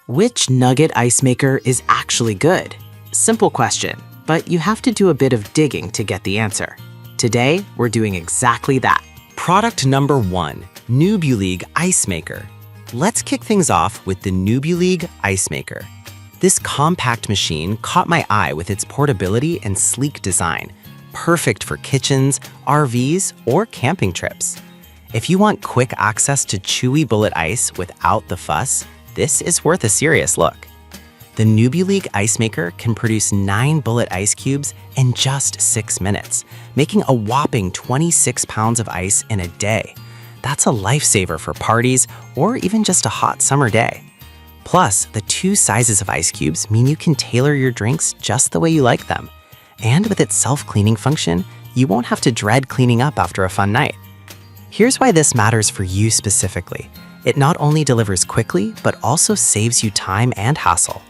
Which Nugget ice maker is actually good? Simple question, but you have to do a bit of digging to get the answer. Today, we're doing exactly that. Product number 1, Nugget Ice Maker. Let's kick things off with the Nugget Ice Maker. This compact machine caught my eye with its portability and sleek design, perfect for kitchens, RVs, or camping trips. If you want quick access to chewy bullet ice without the fuss, this is worth a serious look. The Nugget Ice Maker can produce 9 bullet ice cubes in just 6 minutes, making a whopping 26 pounds of ice in a day. That's a lifesaver for parties or even just a hot summer day. Plus, the 2 sizes of ice cubes mean you can tailor your drinks just the way you like them. And with its self-cleaning function, you won't have to dread cleaning up after a fun night. Here's why this matters for you specifically. It not only delivers quickly, but also saves you time and hassle.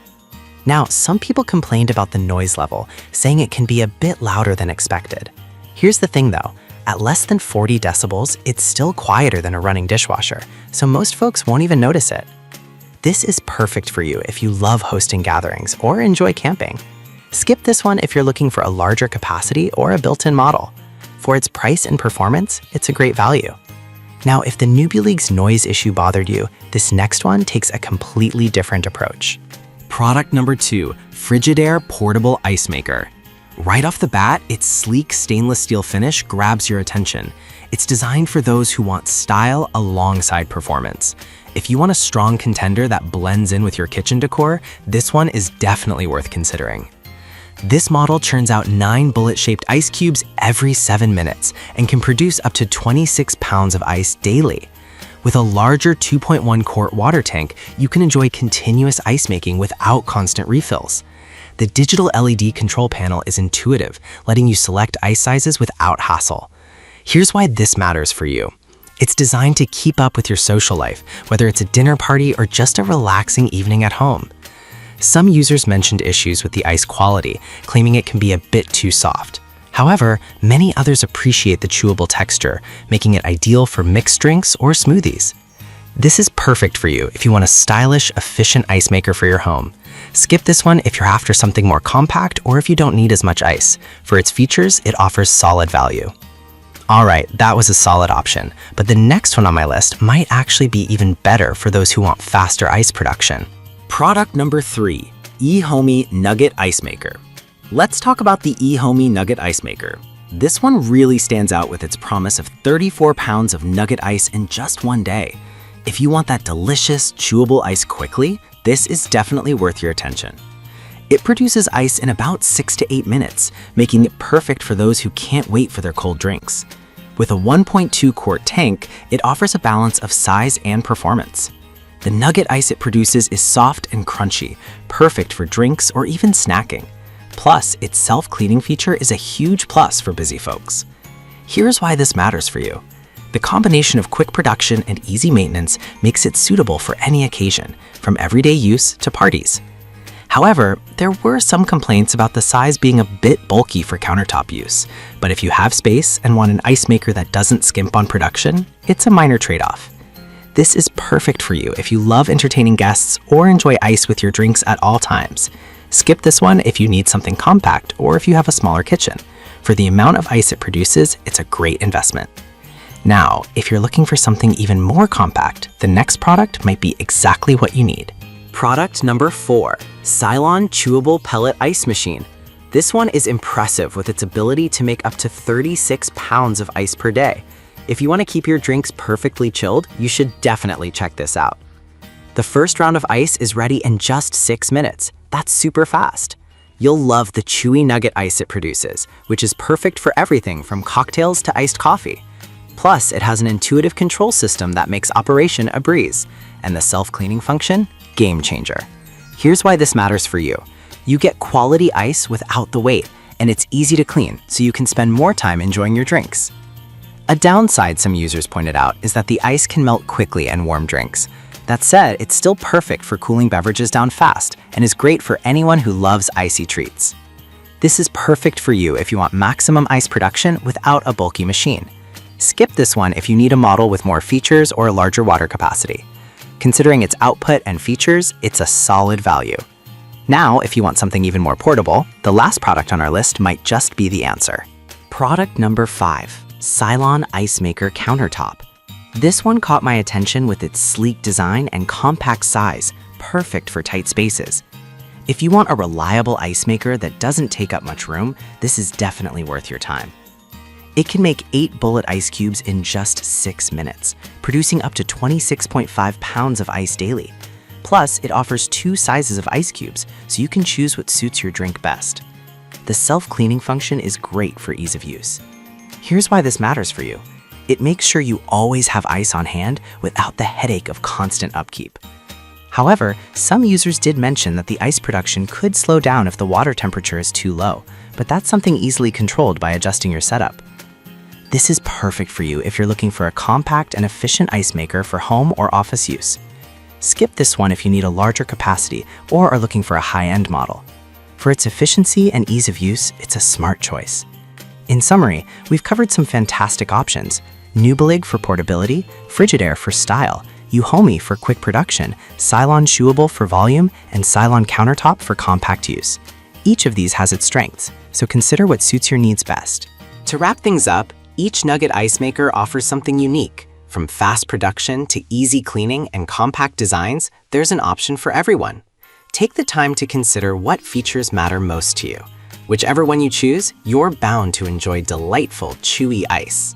Now, some people complained about the noise level, saying it can be a bit louder than expected. Here's the thing though, at less than 40 decibels, it's still quieter than a running dishwasher, so most folks won't even notice it. This is perfect for you if you love hosting gatherings or enjoy camping. Skip this one if you're looking for a larger capacity or a built-in model. For its price and performance, it's a great value. Now, if the Nugget's noise issue bothered you, this next one takes a completely different approach. Product number 2, Frigidaire Portable Ice Maker. Right off the bat, its sleek stainless steel finish grabs your attention. It's designed for those who want style alongside performance. If you want a strong contender that blends in with your kitchen decor, this one is definitely worth considering. This model churns out 9 bullet-shaped ice cubes every 7 minutes and can produce up to 26 pounds of ice daily. With a larger 2.1 quart water tank, you can enjoy continuous ice making without constant refills. The digital LED control panel is intuitive, letting you select ice sizes without hassle. Here's why this matters for you. It's designed to keep up with your social life, whether it's a dinner party or just a relaxing evening at home. Some users mentioned issues with the ice quality, claiming it can be a bit too soft. However, many others appreciate the chewable texture, making it ideal for mixed drinks or smoothies. This is perfect for you if you want a stylish, efficient ice maker for your home. Skip this one if you're after something more compact or if you don't need as much ice. For its features, it offers solid value. Alright, that was a solid option, but the next one on my list might actually be even better for those who want faster ice production. Product number 3, eHomey Nugget Ice Maker. Let's talk about the eHomey Nugget Ice Maker. This one really stands out with its promise of 34 pounds of nugget ice in just one day. If you want that delicious, chewable ice quickly, this is definitely worth your attention. It produces ice in about 6 to 8 minutes, making it perfect for those who can't wait for their cold drinks. With a 1.2 quart tank, it offers a balance of size and performance. The nugget ice it produces is soft and crunchy, perfect for drinks or even snacking. Plus, its self-cleaning feature is a huge plus for busy folks. Here's why this matters for you. The combination of quick production and easy maintenance makes it suitable for any occasion, from everyday use to parties. However, there were some complaints about the size being a bit bulky for countertop use, but if you have space and want an ice maker that doesn't skimp on production, it's a minor trade-off. This is perfect for you if you love entertaining guests or enjoy ice with your drinks at all times. Skip this one if you need something compact or if you have a smaller kitchen. For the amount of ice it produces, it's a great investment. Now, if you're looking for something even more compact, the next product might be exactly what you need. Product number 4, Cylon Chewable Pellet Ice Machine. This one is impressive with its ability to make up to 36 pounds of ice per day. If you want to keep your drinks perfectly chilled, you should definitely check this out. The first round of ice is ready in just 6 minutes. That's super fast. You'll love the chewy nugget ice it produces, which is perfect for everything from cocktails to iced coffee. Plus, it has an intuitive control system that makes operation a breeze, and the self-cleaning function, game changer. Here's why this matters for you. You get quality ice without the wait, and it's easy to clean, so you can spend more time enjoying your drinks. A downside some users pointed out is that the ice can melt quickly in warm drinks. That said, it's still perfect for cooling beverages down fast and is great for anyone who loves icy treats. This is perfect for you if you want maximum ice production without a bulky machine. Skip this one if you need a model with more features or a larger water capacity. Considering its output and features, it's a solid value. Now, if you want something even more portable, the last product on our list might just be the answer. Product number 5, Cylon Ice Maker Countertop. This one caught my attention with its sleek design and compact size, perfect for tight spaces. If you want a reliable ice maker that doesn't take up much room, this is definitely worth your time. It can make 8 bullet ice cubes in just 6 minutes, producing up to 26.5 pounds of ice daily. Plus, it offers 2 sizes of ice cubes, so you can choose what suits your drink best. The self-cleaning function is great for ease of use. Here's why this matters for you. It makes sure you always have ice on hand without the headache of constant upkeep. However, some users did mention that the ice production could slow down if the water temperature is too low, but that's something easily controlled by adjusting your setup. This is perfect for you if you're looking for a compact and efficient ice maker for home or office use. Skip this one if you need a larger capacity or are looking for a high-end model. For its efficiency and ease of use, it's a smart choice. In summary, we've covered some fantastic options: Nugget for portability, Frigidaire for style, Uhomie for quick production, Cylon Chewable for volume, and Cylon Countertop for compact use. Each of these has its strengths, so consider what suits your needs best. To wrap things up, each Nugget ice maker offers something unique. From fast production to easy cleaning and compact designs, there's an option for everyone. Take the time to consider what features matter most to you. Whichever one you choose, you're bound to enjoy delightful, chewy ice.